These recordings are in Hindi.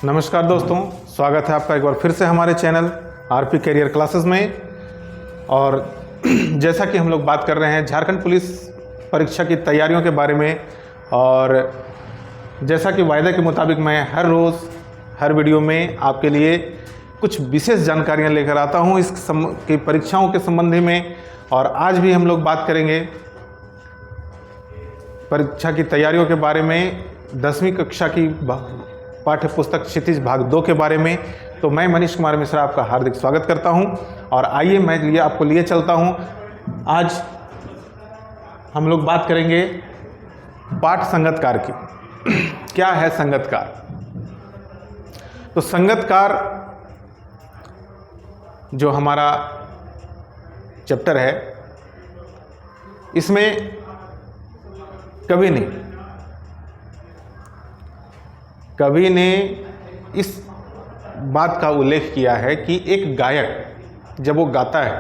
नमस्कार दोस्तों, स्वागत है आपका एक बार फिर से हमारे चैनल आरपी कैरियर क्लासेस में। और जैसा कि हम लोग बात कर रहे हैं झारखंड पुलिस परीक्षा की तैयारियों के बारे में, और जैसा कि वायदे के मुताबिक मैं हर रोज़ हर वीडियो में आपके लिए कुछ विशेष जानकारियां लेकर आता हूं इस की परीक्षाओं के संबंध में। और आज भी हम लोग बात करेंगे परीक्षा की तैयारियों के बारे में, 10वीं कक्षा की पाठ्य पुस्तक क्षितिज भाग 2 के बारे में। तो मैं मनीष कुमार मिश्रा आपका हार्दिक स्वागत करता हूं। और आइए मैं आपको लिए चलता हूं। आज हम लोग बात करेंगे पाठ संगतकार की। क्या है संगतकार? तो संगतकार जो हमारा चैप्टर है, इसमें कवि ने इस बात का उल्लेख किया है कि एक गायक जब वो गाता है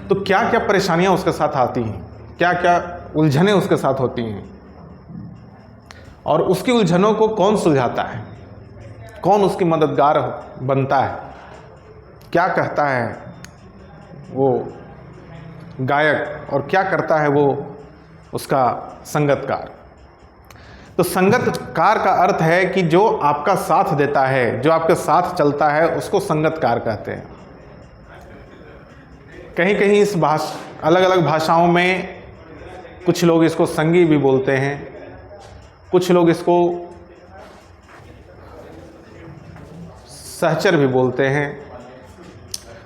तो क्या क्या परेशानियां उसके साथ आती हैं, क्या क्या उलझनें उसके साथ होती हैं, और उसकी उलझनों को कौन सुलझाता है, कौन उसकी मददगार बनता है, क्या कहता है वो गायक और क्या करता है वो उसका संगतकार। तो संगतकार का अर्थ है कि जो आपका साथ देता है, जो आपके साथ चलता है, उसको संगतकार कहते हैं। कहीं कहीं इस अलग अलग भाषाओं में कुछ लोग इसको संगी भी बोलते हैं, कुछ लोग इसको सहचर भी बोलते हैं।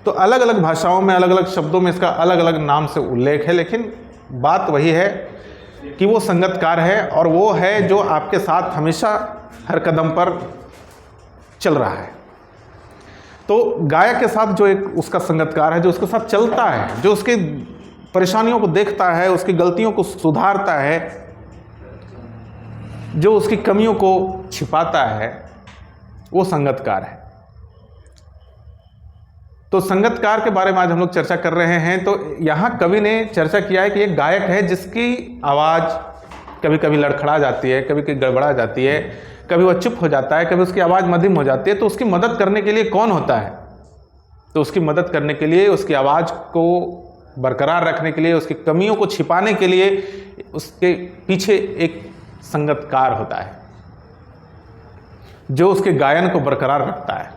तो अलग अलग भाषाओं में अलग अलग शब्दों में इसका अलग अलग नाम से उल्लेख है, लेकिन बात वही है कि वो संगतकार है, और वो है जो आपके साथ हमेशा हर कदम पर चल रहा है। तो गायक के साथ जो एक उसका संगतकार है, जो उसके साथ चलता है, जो उसकी परेशानियों को देखता है, उसकी गलतियों को सुधारता है, जो उसकी कमियों को छिपाता है, वो संगतकार है। तो संगतकार के बारे में आज हम लोग चर्चा कर रहे हैं। तो यहाँ कवि ने चर्चा किया है कि एक गायक है जिसकी आवाज़ कभी कभी लड़खड़ा जाती है, कभी कभी गड़बड़ा जाती है, कभी वह चुप हो जाता है, कभी उसकी आवाज़ मध्यम हो जाती है। तो उसकी मदद करने के लिए कौन होता है? तो उसकी मदद करने के लिए, उसकी आवाज़ को बरकरार रखने के लिए, उसकी कमियों को छिपाने के लिए उसके पीछे एक संगतकार होता है जो उसके गायन को बरकरार रखता है।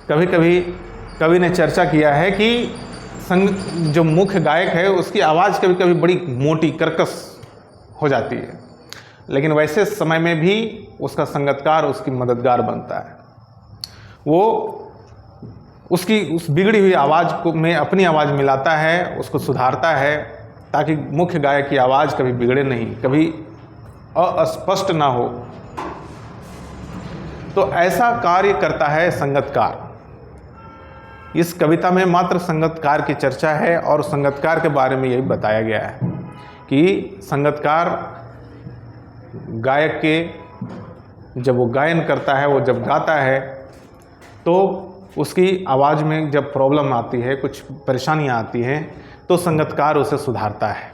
कभी कभी कवि ने चर्चा किया है कि जो मुख्य गायक है उसकी आवाज़ कभी कभी बड़ी मोटी कर्कश हो जाती है, लेकिन वैसे समय में भी उसका संगतकार उसकी मददगार बनता है। वो उसकी उस बिगड़ी हुई आवाज़ को में अपनी आवाज़ मिलाता है, उसको सुधारता है, ताकि मुख्य गायक की आवाज़ कभी बिगड़े नहीं, कभी अस्पष्ट ना हो। तो ऐसा कार्य करता है संगतकार। इस कविता में मात्र संगतकार की चर्चा है, और संगतकार के बारे में यही बताया गया है कि संगतकार गायक के जब वो गायन करता है, वो जब गाता है, तो उसकी आवाज़ में जब प्रॉब्लम आती है, कुछ परेशानियां आती हैं, तो संगतकार उसे सुधारता है।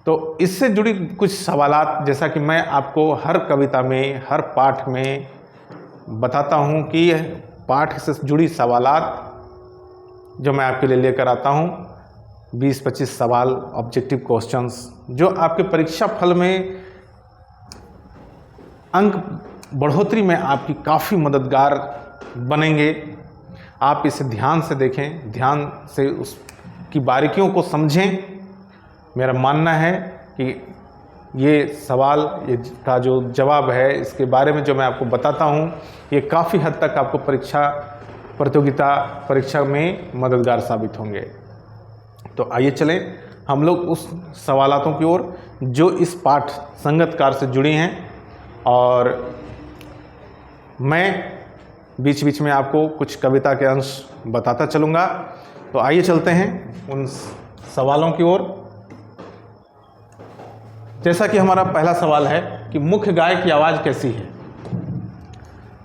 तो इससे जुड़ी कुछ सवालात, जैसा कि मैं आपको हर कविता में, हर पाठ में बताता हूँ कि पाठ से जुड़ी सवालात जो मैं आपके लिए लेकर आता हूँ, 20-25 सवाल ऑब्जेक्टिव क्वेश्चंस, जो आपके परीक्षा फल में अंक बढ़ोतरी में आपकी काफ़ी मददगार बनेंगे। आप इसे ध्यान से देखें, ध्यान से उसकी बारीकियों को समझें। मेरा मानना है कि ये सवाल, ये का जो जवाब है, इसके बारे में जो मैं आपको बताता हूँ, ये काफ़ी हद तक आपको परीक्षा में मददगार साबित होंगे। तो आइए चलें हम लोग उस सवालातों की ओर जो इस पाठ संगतकार से जुड़ी हैं, और मैं बीच बीच में आपको कुछ कविता के अंश बताता चलूँगा। तो आइए चलते हैं उन सवालों की ओर। जैसा कि हमारा पहला सवाल है कि मुख्य गायक की आवाज़ कैसी है।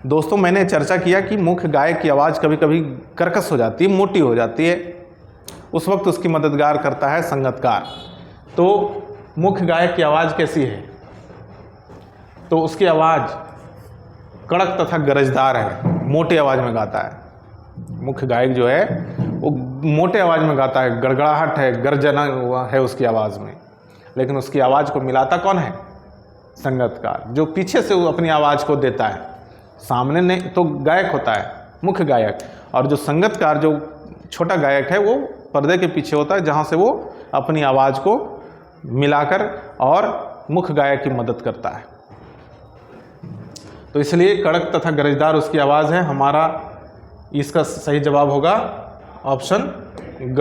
दोस्तों, मैंने चर्चा किया कि मुख्य गायक की आवाज़ कभी कभी कर्कश हो जाती है, मोटी हो जाती है, उस वक्त उसकी मददगार करता है संगतकार। तो मुख्य गायक की आवाज़ कैसी है? तो उसकी आवाज़ कड़क तथा गरजदार है, मोटे आवाज़ में गाता है। मुख्य गायक जो है वो मोटे आवाज़ में गाता है, गड़गड़ाहट है, गर्जना है उसकी आवाज़ में। लेकिन उसकी आवाज़ को मिलाता कौन है? संगतकार, जो पीछे से वो अपनी आवाज़ को देता है। सामने नहीं तो गायक होता है मुख्य गायक, और जो संगतकार जो छोटा गायक है वो पर्दे के पीछे होता है, जहाँ से वो अपनी आवाज़ को मिलाकर और मुख्य गायक की मदद करता है। तो इसलिए कड़क तथा गरजदार उसकी आवाज़ है। हमारा इसका सही जवाब होगा ऑप्शन ग।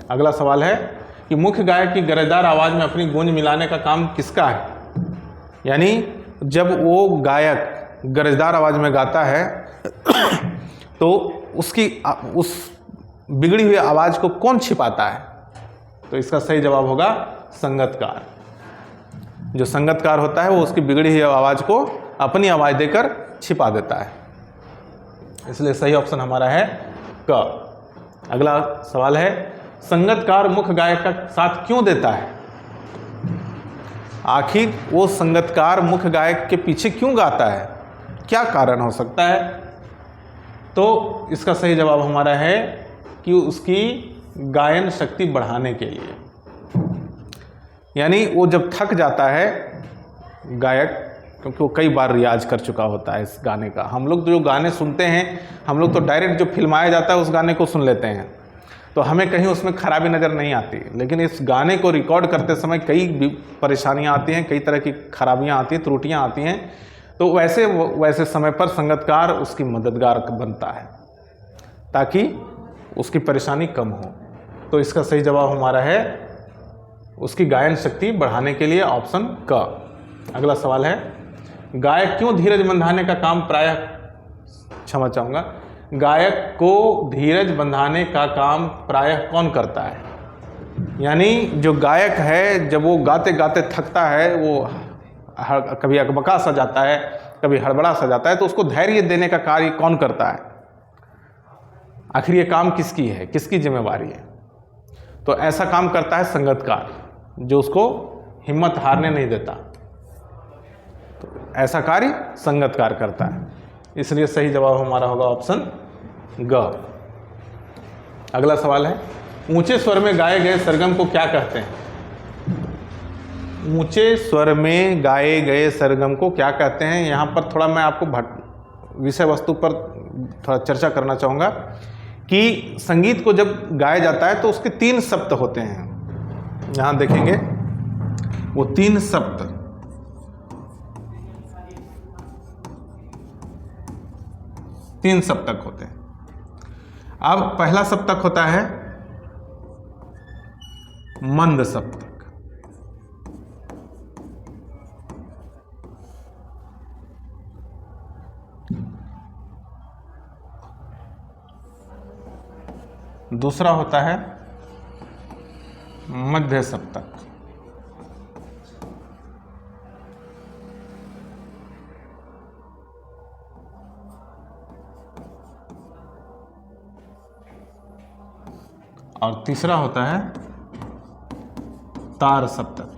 अगला सवाल है कि मुख्य गायक की गरजदार आवाज़ में अपनी गूंज मिलाने का काम किसका है? यानी जब वो गायक गरजदार आवाज़ में गाता है तो उसकी उस बिगड़ी हुई आवाज़ को कौन छिपाता है? तो इसका सही जवाब होगा संगतकार। जो संगतकार होता है वो उसकी बिगड़ी हुई आवाज़ को अपनी आवाज़ देकर छिपा देता है। इसलिए सही ऑप्शन हमारा है क। अगला सवाल है संगतकार मुख्य गायक का साथ क्यों देता है? आखिर वो संगतकार मुख्य गायक के पीछे क्यों गाता है? क्या कारण हो सकता है? तो इसका सही जवाब हमारा है कि उसकी गायन शक्ति बढ़ाने के लिए। यानी वो जब थक जाता है गायक, क्योंकि वो कई बार रियाज कर चुका होता है इस गाने का। हम लोग जो गाने सुनते हैं, हम लोग तो डायरेक्ट जो फिल्माया जाता है उस गाने को सुन लेते हैं, तो हमें कहीं उसमें खराबी नज़र नहीं आती। लेकिन इस गाने को रिकॉर्ड करते समय कई परेशानियां आती हैं, कई तरह की खराबियां आती हैं, त्रुटियां आती हैं। तो वैसे समय पर संगतकार उसकी मददगार बनता है ताकि उसकी परेशानी कम हो। तो इसका सही जवाब हमारा है उसकी गायन शक्ति बढ़ाने के लिए ऑप्शन क। अगला सवाल है गायक क्यों धीरज बंधाने का काम प्रायः, क्षमा चाहूँगा, गायक को धीरज बंधाने का काम प्रायः कौन करता है? यानी जो गायक है जब वो गाते गाते थकता है, वो कभी अकबका सा जाता है, कभी हड़बड़ा सा जाता है, तो उसको धैर्य देने का कार्य कौन करता है? आखिर ये काम किसकी है, किसकी जिम्मेवारी है? तो ऐसा काम करता है संगतकार, जो उसको हिम्मत हारने नहीं देता। तो ऐसा कार्य संगतकार करता है, इसलिए सही जवाब हमारा होगा ऑप्शन ग। अगला सवाल है ऊंचे स्वर में गाए गए सरगम को क्या कहते हैं? ऊंचे स्वर में गाए गए सरगम को क्या कहते हैं? यहाँ पर थोड़ा मैं आपको विषय वस्तु पर थोड़ा चर्चा करना चाहूँगा कि संगीत को जब गाया जाता है तो उसके 3 सप्त होते हैं। यहाँ देखेंगे वो 3 सप्त, तीन सप्तक होते हैं। अब पहला सप्तक होता है मंद सप्तक, दूसरा होता है मध्य सप्तक, और तीसरा होता है तार सप्तक।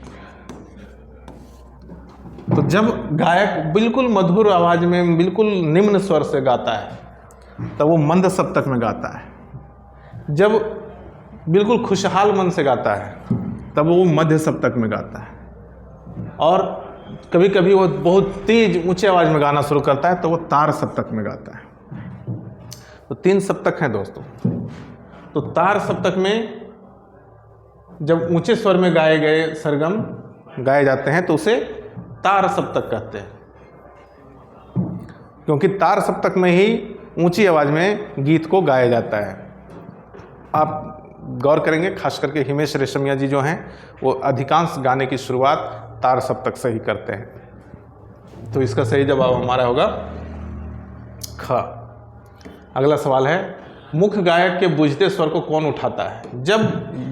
तो जब गायक बिल्कुल मधुर आवाज में बिल्कुल निम्न स्वर से गाता है तब वो मंद सप्तक में गाता है। जब बिल्कुल खुशहाल मन से गाता है तब वो मध्य सप्तक में गाता है, और कभी कभी वो बहुत तेज ऊंचे आवाज में गाना शुरू करता है तो वो तार सप्तक में गाता है। तो 3 सप्तक हैं दोस्तों। तो तार सप्तक में जब ऊंचे स्वर में गाए गए सरगम गाए जाते हैं तो उसे तार सप्तक कहते हैं, क्योंकि तार सप्तक में ही ऊंची आवाज में गीत को गाया जाता है। आप गौर करेंगे खास करके हिमेश रेशमिया जी जो हैं वो अधिकांश गाने की शुरुआत तार सप्तक से ही करते हैं। तो इसका सही जवाब हमारा होगा ख। अगला सवाल है मुख्य गायक के बुझते स्वर को कौन उठाता है? जब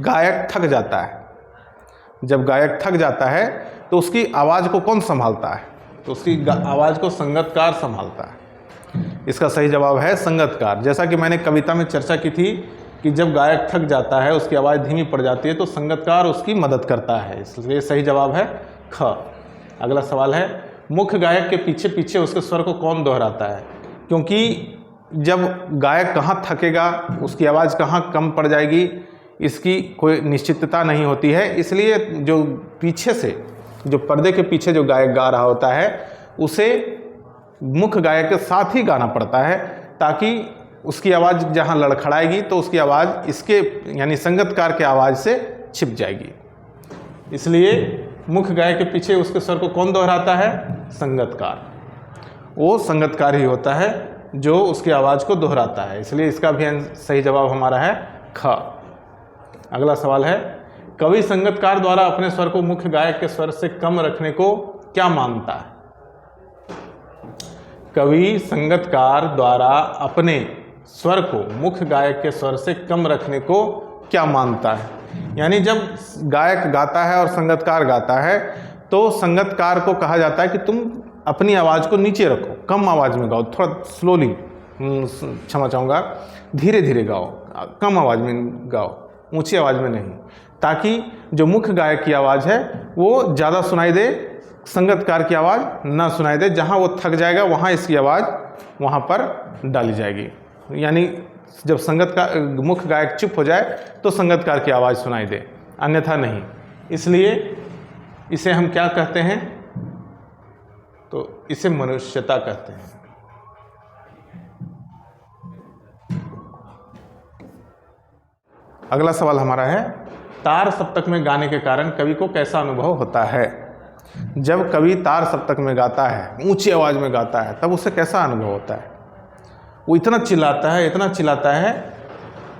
गायक थक जाता है, जब गायक थक जाता है तो उसकी आवाज़ को कौन संभालता है? तो उसकी आवाज़ को संगतकार संभालता है। इसका सही जवाब है संगतकार। जैसा कि मैंने कविता में चर्चा की थी कि जब गायक थक जाता है, उसकी आवाज़ धीमी पड़ जाती है तो संगतकार उसकी मदद करता है, इसलिए सही जवाब है ख। अगला सवाल है, मुख्य गायक के पीछे पीछे उसके स्वर को कौन दोहराता है? क्योंकि जब गायक कहाँ थकेगा, उसकी आवाज़ कहाँ कम पड़ जाएगी, इसकी कोई निश्चितता नहीं होती है। इसलिए जो पीछे से, जो पर्दे के पीछे जो गायक गा रहा होता है, उसे मुख्य गायक के साथ ही गाना पड़ता है, ताकि उसकी आवाज़ जहाँ लड़खड़ाएगी तो उसकी आवाज़ इसके यानी संगतकार के आवाज़ से छिप जाएगी। इसलिए मुख्य गायक के पीछे उसके स्वर को कौन दोहराता है? संगतकार। वो संगतकार ही होता है जो उसकी आवाज़ को दोहराता है। इसलिए इसका भी सही जवाब हमारा है ख। अगला सवाल है, कवि संगतकार द्वारा अपने स्वर को मुख्य गायक के स्वर से कम रखने को क्या मानता है? कवि संगतकार द्वारा अपने स्वर को मुख्य गायक के स्वर से कम रखने को क्या मानता है? यानी जब गायक गाता है और संगतकार गाता है तो संगतकार को कहा जाता है कि तुम अपनी आवाज़ को नीचे रखो, कम आवाज़ में गाओ, थोड़ा स्लोली, क्षमा चाहूँगा, धीरे धीरे गाओ, कम आवाज़ में गाओ, ऊंची आवाज़ में नहीं, ताकि जो मुख्य गायक की आवाज़ है वो ज़्यादा सुनाई दे, संगतकार की आवाज़ ना सुनाई दे। जहाँ वो थक जाएगा वहाँ इसकी आवाज़ वहाँ पर डाली जाएगी। यानी जब मुख्य गायक चुप हो जाए तो संगतकार की आवाज़ सुनाई दे, अन्यथा नहीं। इसलिए इसे हम क्या कहते हैं? तो इसे मनुष्यता कहते हैं। अगला सवाल हमारा है, तार सप्तक में गाने के कारण कवि को कैसा अनुभव होता है? जब कवि तार सप्तक में गाता है, ऊंची आवाज़ में गाता है, तब उसे कैसा अनुभव होता है? वो इतना चिल्लाता है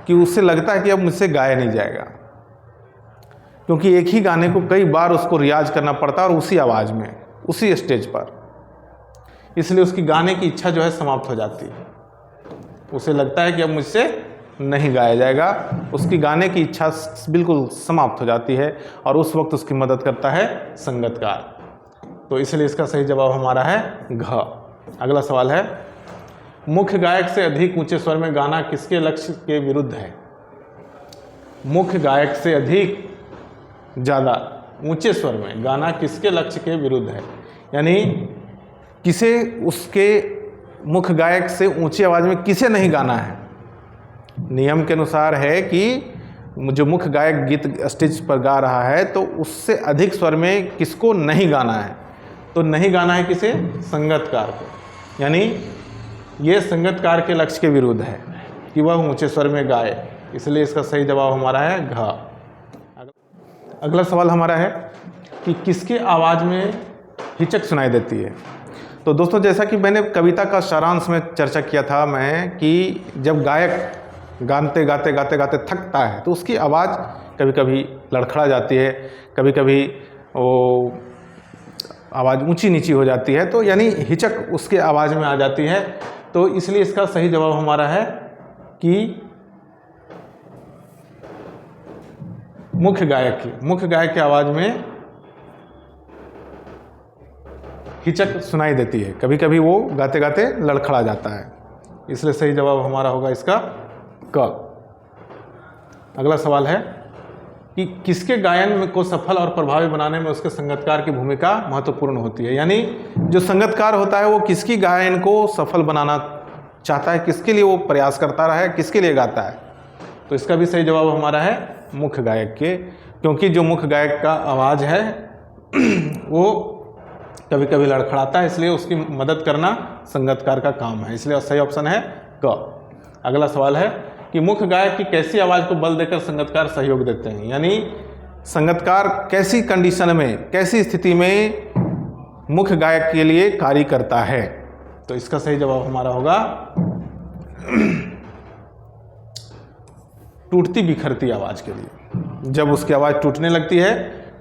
कि उससे लगता है कि अब मुझसे गाया नहीं जाएगा, क्योंकि एक ही गाने को कई बार उसको रियाज करना पड़ता है और उसी आवाज़ में, उसी स्टेज पर। इसलिए उसकी गाने की इच्छा जो है समाप्त हो जाती है। उसे लगता है कि अब मुझसे नहीं गाया जाएगा, उसकी गाने की इच्छा बिल्कुल समाप्त हो जाती है और उस वक्त उसकी मदद करता है संगतकार। तो इसलिए इसका सही जवाब हमारा है घ। अगला सवाल है, मुख्य गायक से अधिक ऊंचे स्वर में गाना किसके लक्ष्य के विरुद्ध है? मुख्य गायक से अधिक ज़्यादा ऊंचे स्वर में गाना किसके लक्ष्य के विरुद्ध है? यानी किसे, उसके मुख्य गायक से ऊंची आवाज़ में किसे नहीं गाना है? नियम के अनुसार है कि जो मुख्य गायक गीत स्टेज पर गा रहा है तो उससे अधिक स्वर में किसको नहीं गाना है? तो नहीं गाना है किसे? संगतकार को। यानी ये संगतकार के लक्ष्य के विरुद्ध है कि वह ऊंचे स्वर में गाए। इसलिए इसका सही जवाब हमारा है घ। अगला सवाल हमारा है कि किसकी आवाज़ में हिचक सुनाई देती है? तो दोस्तों, जैसा कि मैंने कविता का सारांश में चर्चा किया था मैं, कि जब गायक गाते थकता है तो उसकी आवाज़ कभी कभी लड़खड़ा जाती है, कभी कभी वो आवाज़ ऊंची नीची हो जाती है, तो यानी हिचक उसके आवाज़ में आ जाती है। तो इसलिए इसका सही जवाब हमारा है कि मुख्य गायक की आवाज़ में हिचक सुनाई देती है, कभी कभी वो गाते गाते लड़खड़ा जाता है। इसलिए सही जवाब हमारा होगा इसका क। अगला सवाल है कि किसके गायन को सफल और प्रभावी बनाने में उसके संगतकार की भूमिका महत्वपूर्ण होती है? यानी जो संगतकार होता है वो किसकी गायन को सफल बनाना चाहता है, किसके लिए वो प्रयास करता रहा है, किसके लिए गाता है? तो इसका भी सही जवाब हमारा है मुख्य गायक के, क्योंकि जो मुख्य गायक का आवाज़ है वो कभी कभी लड़खड़ाता है, इसलिए उसकी मदद करना संगतकार का काम है। इसलिए सही ऑप्शन है क। अगला सवाल है कि मुख्य गायक की कैसी आवाज़ को बल देकर संगतकार सहयोग देते हैं? यानी संगतकार कैसी कंडीशन में, कैसी स्थिति में मुख्य गायक के लिए कार्य करता है? तो इसका सही जवाब हमारा होगा टूटती बिखरती आवाज़ के लिए। जब उसकी आवाज़ टूटने लगती है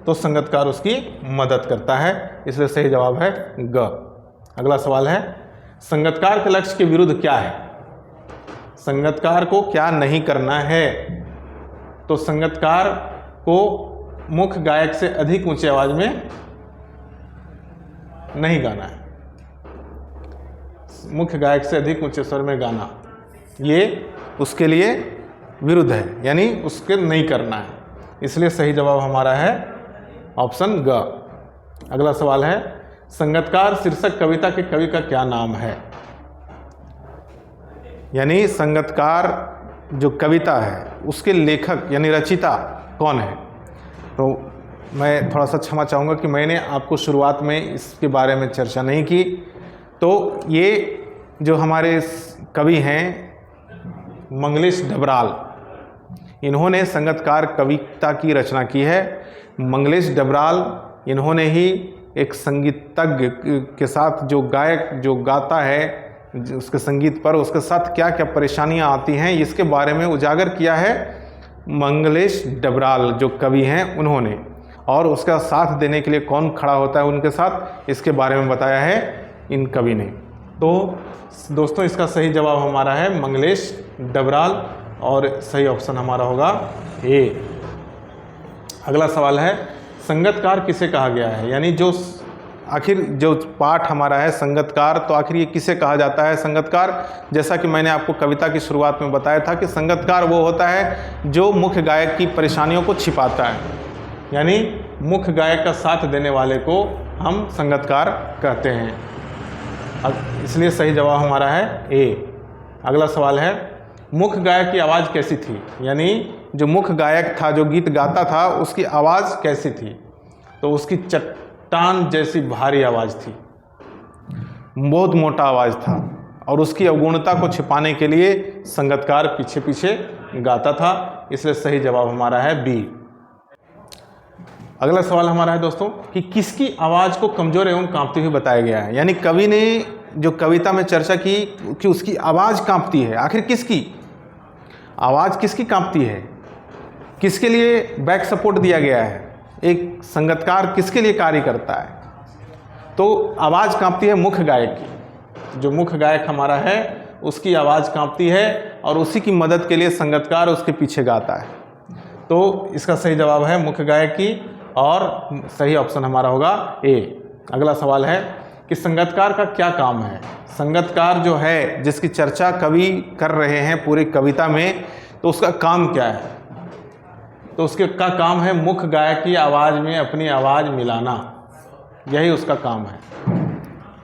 तो संगतकार उसकी मदद करता है। इसलिए सही जवाब है ग। अगला सवाल है, संगतकार के लक्ष्य के विरुद्ध क्या है? संगतकार को क्या नहीं करना है? तो संगतकार को मुख्य गायक से अधिक ऊंची आवाज़ में नहीं गाना है, मुख्य गायक से अधिक ऊंचे स्वर में गाना, ये उसके लिए विरुद्ध है, यानी उसके नहीं करना है। इसलिए सही जवाब हमारा है ऑप्शन ग। अगला सवाल है, संगतकार शीर्षक कविता के कवि का क्या नाम है? यानी संगतकार जो कविता है उसके लेखक यानी रचिता कौन है? तो मैं थोड़ा सा क्षमा चाहूँगा कि मैंने आपको शुरुआत में इसके बारे में चर्चा नहीं की। तो ये जो हमारे कवि हैं मंगलेश डबराल, इन्होंने संगतकार कविता की रचना की है। मंगलेश डबराल इन्होंने ही एक संगीतज्ञ के साथ जो गायक जो गाता है उसके संगीत पर उसके साथ क्या क्या परेशानियां आती हैं इसके बारे में उजागर किया है मंगलेश डबराल जो कवि हैं उन्होंने। और उसका साथ देने के लिए कौन खड़ा होता है उनके साथ, इसके बारे में बताया है इन कवि ने। तो दोस्तों इसका सही जवाब हमारा है मंगलेश डबराल और सही ऑप्शन हमारा होगा ए। अगला सवाल है, संगतकार किसे कहा गया है? यानी जो आखिर जो पाठ हमारा है संगतकार, तो आखिर ये किसे कहा जाता है संगतकार? जैसा कि मैंने आपको कविता की शुरुआत में बताया था कि संगतकार वो होता है जो मुख्य गायक की परेशानियों को छिपाता है, यानी मुख्य गायक का साथ देने वाले को हम संगतकार कहते हैं। इसलिए सही जवाब हमारा है ए। अगला सवाल है, मुख्य गायक की आवाज़ कैसी थी? यानी जो मुख्य गायक था जो गीत गाता था उसकी आवाज़ कैसी थी? तो उसकी चट्टान जैसी भारी आवाज़ थी, बहुत मोटा आवाज़ था और उसकी अवगुणता को छिपाने के लिए संगतकार पीछे पीछे गाता था। इसलिए सही जवाब हमारा है बी। अगला सवाल हमारा है दोस्तों कि किसकी आवाज़ को कमज़ोर एवं कांपती हुई बताया गया है? यानी कवि ने जो कविता में चर्चा की कि उसकी आवाज़ कांपती है, आखिर किसकी आवाज़ किसकी कांपती है? किसके लिए बैक सपोर्ट दिया गया है? एक संगतकार किसके लिए कार्य करता है? तो आवाज़ कांपती है मुख्य गायक की। जो मुख्य गायक हमारा है उसकी आवाज़ कांपती है और उसी की मदद के लिए संगतकार उसके पीछे गाता है। तो इसका सही जवाब है मुख्य गायक की और सही ऑप्शन हमारा होगा ए। अगला सवाल है कि संगतकार का क्या काम है? संगतकार जो है जिसकी चर्चा कवि कर रहे हैं पूरी कविता में, तो उसका काम क्या है? तो उसके का काम है मुख्य गायक की आवाज़ में अपनी आवाज़ मिलाना। यही उसका काम है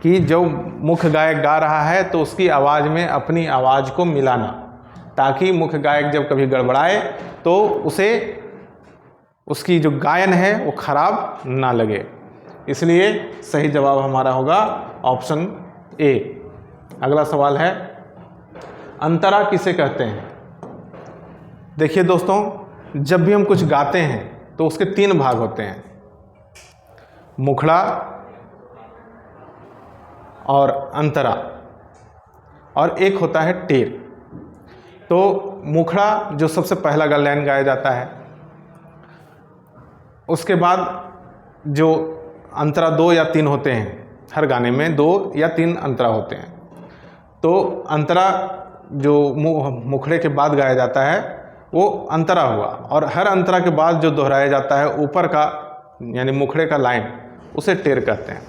कि जो मुख्य गायक गा रहा है तो उसकी आवाज़ में अपनी आवाज़ को मिलाना, ताकि मुख्य गायक जब कभी गड़बड़ाए तो उसे उसकी जो गायन है वो खराब ना लगे। इसलिए सही जवाब हमारा होगा ऑप्शन ए। अगला सवाल है, अंतरा किसे कहते हैं? देखिए दोस्तों, जब भी हम कुछ गाते हैं तो उसके 3 भाग होते हैं, मुखड़ा और अंतरा और एक होता है टेर। तो मुखड़ा जो सबसे पहला लाइन गाया जाता है, उसके बाद जो अंतरा 2 या 3 होते हैं, हर गाने में 2 या 3 अंतरा होते हैं। तो अंतरा जो मुखड़े के बाद गाया जाता है वो अंतरा हुआ, और हर अंतरा के बाद जो दोहराया जाता है ऊपर का यानी मुखड़े का लाइन, उसे टेर कहते हैं।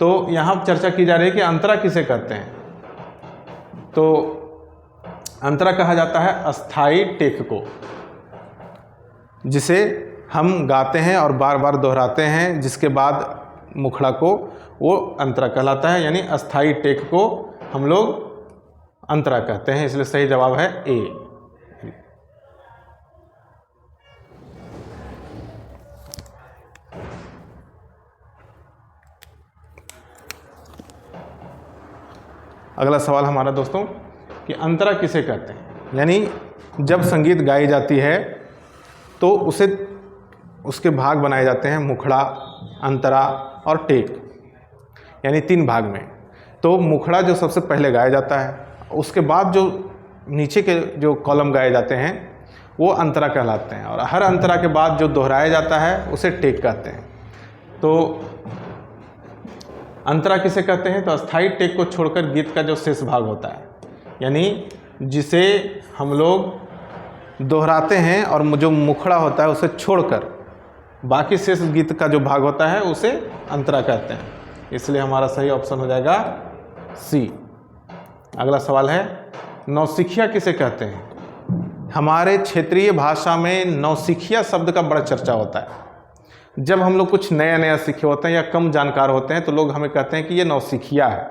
तो यहाँ चर्चा की जा रही है कि अंतरा किसे कहते हैं? तो अंतरा कहा जाता है अस्थाई टेक को, जिसे हम गाते हैं और बार बार दोहराते हैं, जिसके बाद मुखड़ा को, वो अंतरा कहलाता है। यानी अस्थाई टेक को हम लोग अंतरा कहते हैं। इसलिए सही जवाब है ए। अगला सवाल हमारा दोस्तों कि अंतरा किसे कहते हैं? यानी जब संगीत गाई जाती है तो उसके भाग बनाए जाते हैं, मुखड़ा, अंतरा और टेक, यानी 3 भाग में। तो मुखड़ा जो सबसे पहले गाया जाता है, उसके बाद जो नीचे के जो कॉलम गाए जाते हैं वो अंतरा कहलाते हैं, और हर अंतरा के बाद जो दोहराया जाता है उसे टेक कहते हैं। तो अंतरा किसे कहते हैं? तो अस्थाई टेक को छोड़कर गीत का जो शेष भाग होता है, यानी जिसे हम लोग दोहराते हैं और जो मुखड़ा होता है उसे छोड़कर बाकी शेष गीत का जो भाग होता है उसे अंतरा कहते हैं। इसलिए हमारा सही ऑप्शन हो जाएगा सी। अगला सवाल है, नौसिखिया किसे कहते हैं? हमारे क्षेत्रीय भाषा में नौसिखिया शब्द का बड़ा चर्चा होता है। जब हम लोग कुछ नया नया सीखे होते हैं या कम जानकार होते हैं तो लोग हमें कहते हैं कि ये नौसिखिया है,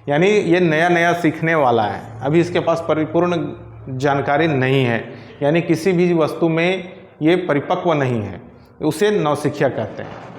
यानी ये नया नया सीखने वाला है, अभी इसके पास परिपूर्ण जानकारी नहीं है, यानी किसी भी वस्तु में ये परिपक्व नहीं है, उसे नौसिखिया कहते हैं।